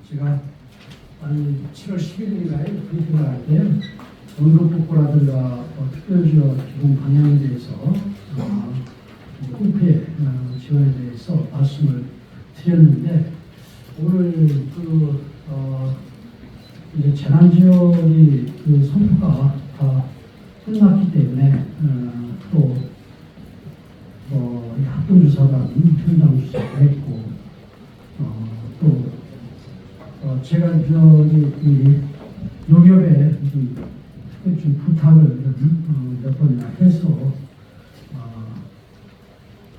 제가 한 7월 11일인가에 브리핑을 할 때 응급복구라든가 특별지원 기본 방향에 대해서 국회 지원에 대해서 말씀을 드렸는데, 오늘 이제 재난지원이 선포가 다 끝났기 때문에 또 합동조사단 현장 조사를 했고, 또 제가 이 농협에 좀 부탁을 몇 번이나 해서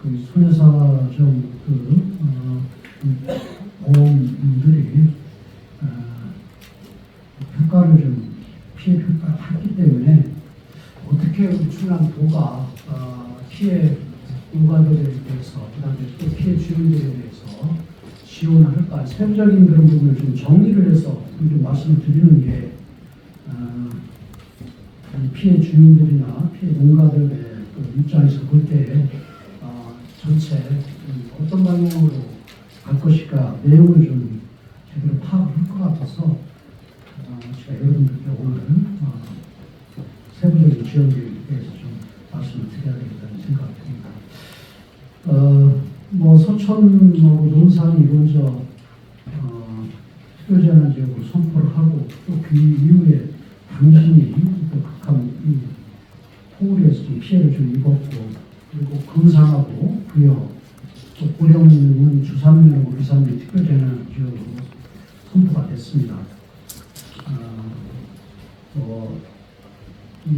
그 손해사정 보험들이 평가를 좀 피해 평가를 했기 때문에 어떻게 우리 충남도가 피해 농가들에 대해서, 그다음에 또 피해 주민들에 대해서 지원을 할까, 세부적인 그런 부분을 좀 정리를 해서 좀 말씀을 드리는 게 피해 주민들이나 피해 농가들의 입장에서 볼 때 전체 어떤 방향으로 갈 것일까 내용을 좀 제대로 파악을 할 것 같아서 제가 여러분들께 오늘 세부적인 지원 계획에 대해서 좀 말씀을 드려야 되겠다는 생각이 듭니다. 서천하고 논산이 먼저 특별재난지역으로 선포를 하고, 또 그 이후에 당신이 또 극한 폭우에서 좀 피해를 좀 입었고, 그리고 금산하고 부여, 또 고령은 주산면하고 비산면 특별재난지역으로 선포가 됐습니다. 이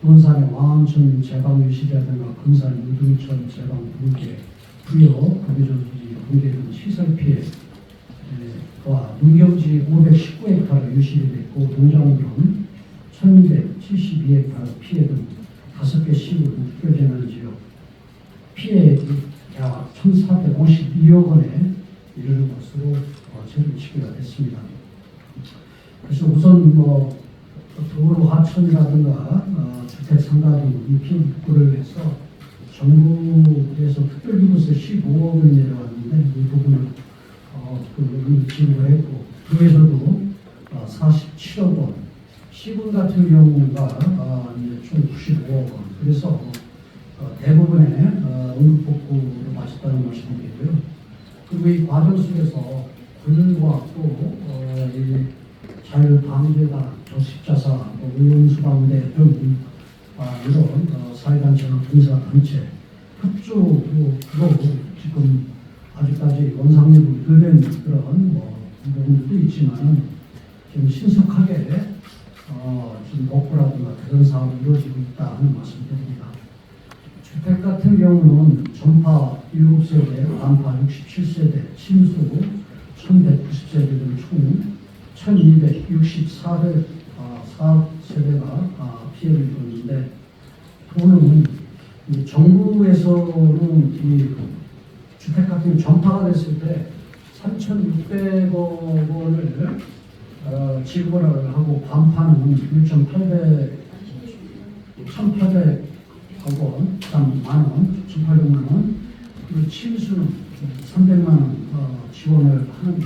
논산의 왕천 제방유실이라든가 금산 유등천 제방 붕괴, 부여 구비조지 붕괴 등 시설 피해와 농경지 519헥타르 유실이 됐고, 농작물은 1272헥타르 피해 등 5개 시군 특별재난지역 피해액이 약 1,452억 원에 이르는 것으로 처리 취기가 됐습니다. 그래서 우선 도로 하천이라든가 주택 상가 등 이 피해 복구를 위해서 정부에서 특별기부세 15억 원이 내려왔는데, 이 부분을 지급을 했고, 그에서도 47억 원, 시군 같은 경우가 총 95억 원, 그래서 대부분의 응급복구로 마쳤다는 말씀드리고요. 그리고 이 과정 속에서 군과 또 자율방재단, 저식자사, 의용수방대 등 이런 사회단체나 봉사단체 협조로 지금 아직까지 원상력으로 들된 그런 부분들도 있지만, 좀 신속하게 지금 복구라든가 개선 사업이 이루어지고 있다는 말씀드립니다. 주택 같은 경우는 전파 7세대, 난파 67세대, 침수 1190세대 등 총 1264세대가 피해를 입었는데, 또는 정부에서는 이 주택 같은 경우 전파가 됐을 때 3,600억 원을 지급을 하고, 반파는 1,800억 원, 1,800만 원, 그리고 침수는 300만 원 지원을 하는데,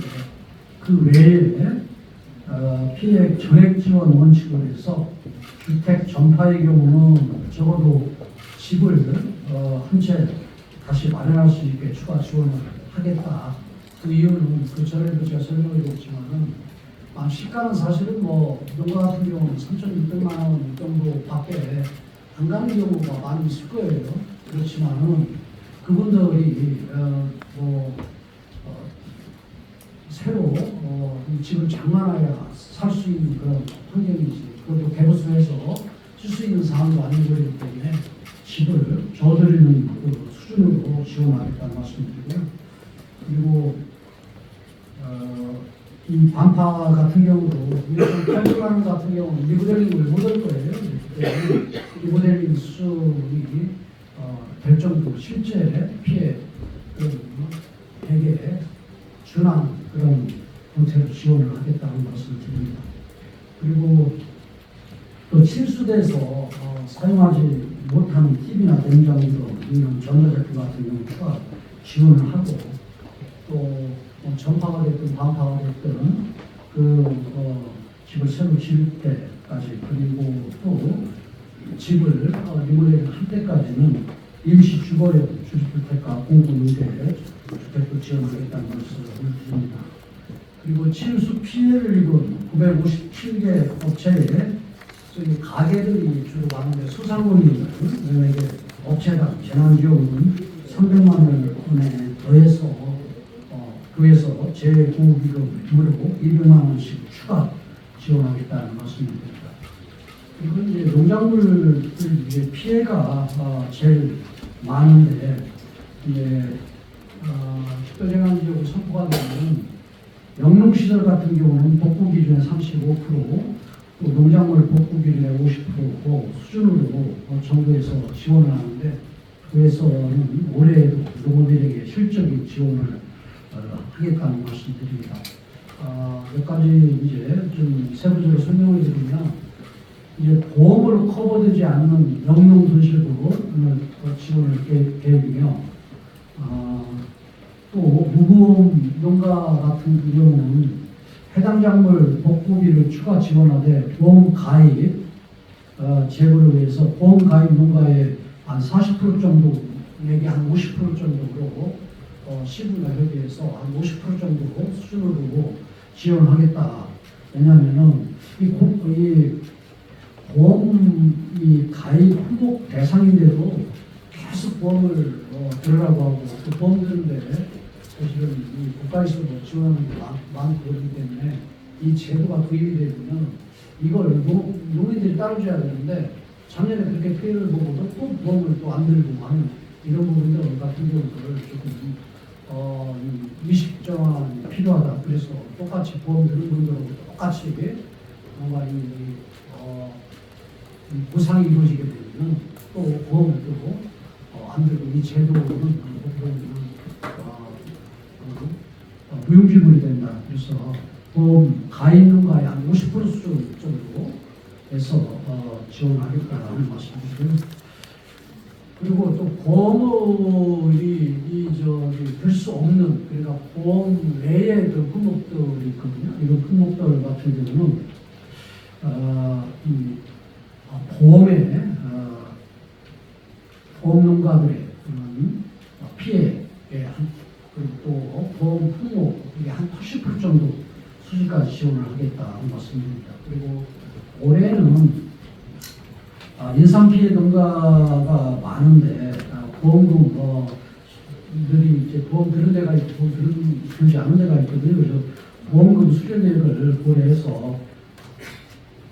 그 외에 피해 전액 지원 원칙으로 해서 주택 전파의 경우는 적어도 집을 한 채 다시 마련할 수 있게 추가 지원을 하겠다. 그 이유는 그 전에도 제가 설명을 드렸지만은 시가는 사실은 농가 같은 경우는 3,600만 원 정도밖에 안 가는 경우가 많이 있을 거예요. 그렇지만은 그분들이 새로 집을 장만해야 살 수 있는 그런 환경이지, 그것도 개부수해서 쓸 수 있는 사항도 아닌 거기 때문에 집을 줘드리는 그 수준으로 지원하겠다는 말씀드리고요. 그리고 이 반파 같은 경우도 800만 원 같은 경우는 리모델링을 못할 거예요. 리모델링 수준이 될 정도 실제 피해 대개 준한 그런 형태로 지원을 하겠다는 말씀을 드립니다. 그리고 또 침수돼서 사용하지 못하는 TV나 냉장고 이런 전자제품 같은 경우 추가 지원을 하고, 또 전파가 됐든 반파가 됐든 집을 새로 지을 때까지, 그리고 또 집을 리모델링 할 때까지는 임시 주거용 주택가 공급임대 주택도 지원하겠다는 것을 드립니다. 그리고 침수 피해를 입은 957개 업체에 저희 가게들이 주로 많은데 소상공인에게 업체당 재난지원금 300만 원에 더해서 그에서 재고기금으로 200만 원씩 추가 지원하겠다는 말씀입니다. 그리고 이제 농작물들 이제 피해가 제일 많은데, 이제 특별재난지역으로 선포가 되면 영농시설 같은 경우는 복구 기준의 35%, 또 농작물 복구 기준의 50% 수준으로 정부에서 지원을 하는데, 그에서는 올해에도 농업인에게 실적인 지원을 하겠다는 말씀드립니다. 몇 가지 이제 좀 세부적으로 설명을 드리면, 이제 보험으로 커버되지 않는 영농 손실도 지원을 계획이며, 또 무보험 농가 같은 경우는 해당 작물 복구비를 추가 지원하되 보험 가입 제고를 위해서 보험 가입 농가의 한 40% 정도 내게 한 50% 정도로 시군과 협의해서 한 50% 정도 수준으로 지원하겠다. 왜냐하면은 이 보험이 가입 후복 대상인데도 계속 보험을 들으라고 하고, 또 보험 드는데 사실은 이 국가에서도 지원하는 게 많고 그렇기 때문에 이 제도가 도입이 되면 이걸 농민들이 따라줘야 되는데, 작년에 그렇게 피해를 보고도 또 보험을 또 안 들고 하는 이런 부분들 같은 경우를 조금 위식 정환이 필요하다. 그래서 똑같이 보험 드는 분들하고 똑같이 뭔가 보상이 이루어지게 되면 또 보험을 들고 안 들고, 이 제도는 무용지물이 된다. 그래서 보험 가입 농가의 한 50% 수준 정도 해서 지원하겠다는 말씀이고요. 그리고 또 보험이 들 수 없는, 그러니까 보험 외의 그 품목들이 있거든요. 이런 품목들 같은 경우는 보험에 보험 농가들의 피해에 그리고 또 보험 품목에 한 80% 정도 수준까지 지원을 하겠다는 말씀입니다. 그리고 올해는 인상 피해 농가가 많은데 보험금들이 이제 보험 들은 데가 있고 보험 들지 않은 데가 있거든요. 그래서 보험금 수령액을 고려해서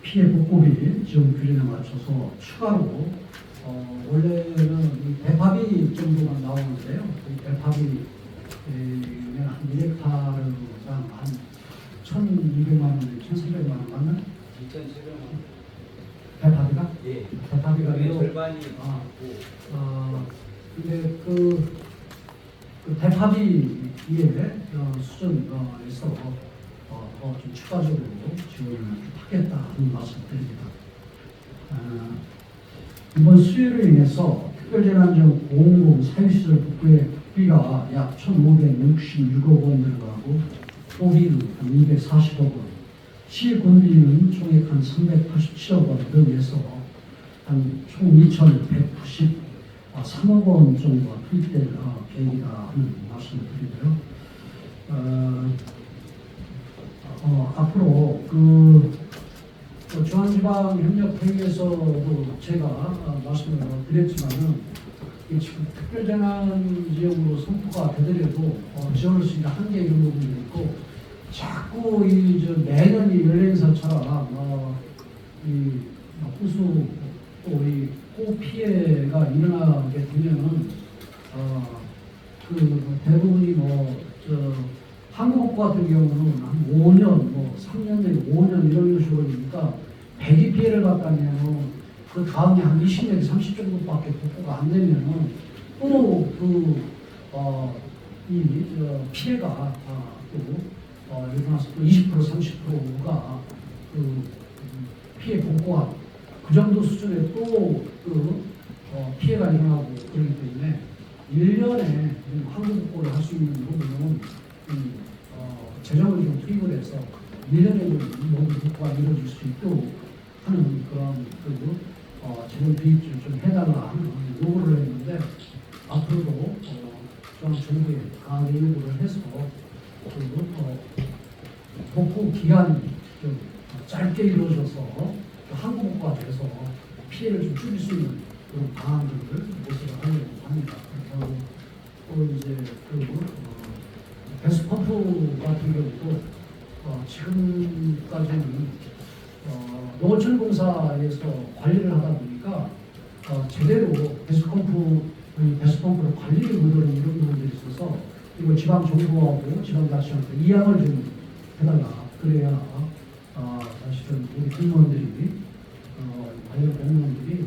피해 복구비 지원 규정에 맞춰서 추가로 원래는 이 대파비 정도만 나오는데요. 이 대파비 한 2헥타르당 한 1,200만 원, 1,300만 원 맞나요? 2,700만 원. 대파비가? 예. 대파비가 절반이 근데 그 대파비의 수준에서 더 좀 추가적으로 지원을 하겠다는 말씀드립니다. 이번 수요로 인해서 특별재난지원 보험금 사유시설 복구의 비가 약 1,566억 원 들어가고 소비는 한 240억 원, 시군비는 총액 한 387억 원 등에서 한 총 2,193억 원 정도가 투입될 계획이다 하는 말씀을 드리고요. 앞으로 중앙지방협력회의에서도 제가 말씀을 드렸지만은 지금 특별재난지역으로 선포가 되더라도 지원할 수 있는 한계 이런 부분도 있고, 자꾸 매년 연례행사처럼 호수 또 호 피해가 일어나게 되면은 대부분이 한국 같은 경우는 한 5년, 3년 내지 5년 이런 식으로 되니까 배기 피해를 받다면 그 다음에 한 20년, 30 정도밖에 복구가 안 되면은 또 피해가 일어나서 또 20%, 30%가 피해 복구가 그 정도 수준에 또 피해가 일어나고 그렇기 때문에 1년에 한국 복구를 할 수 있는 부분은 재정을 좀 투입을 해서 1년에는 모든 국가가 이루어질 수 있도록 하는 그런 재정 투입을 좀 해달라 하는 요구를 했는데 앞으로도 정부에 강하게 요구를 해서 복구 기간이 좀 짧게 이루어져서 한국화가 돼서 피해를 좀 줄일 수 있는 그런 방안들을 모색을 하려고 합니다. 그리고 또 이제 배수펌프 같은 경우도 지금까지는 농어촌공사에서 관리를 하다 보니까 제대로 배수펌프를 관리를 못하는 이런 부분들이 있어서 이거 지방 정부하고 지방자치한테 이양을 좀 해달라. 그래야 사실은 우리 공무원들이 관련 공무원들이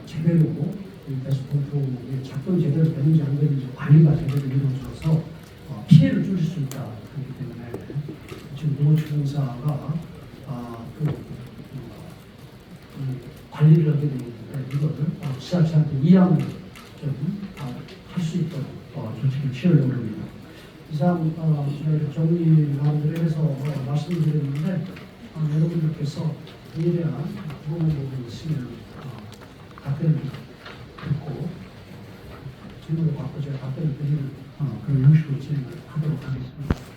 제대로 이 배수펌프의 작동 제대로 되는지 안 되는지 관리가 제대로 이루어져서 피해를 줄일 수 있다. 그렇기 때문에 지금 농어촌공사가 관리를 하게 되는데 이거를 지자체한테 이양을 좀 할 수 있도록 조치를 취하려고 합니다. 이상 저희가 정리를 해서 말씀드렸는데 여러분들께서 이에 대한 궁금한 부분이 있으면 답변을 듣고 질문을 받고 제가 답변을 드리는 그런 형식으로 진행을 하도록 하겠습니다.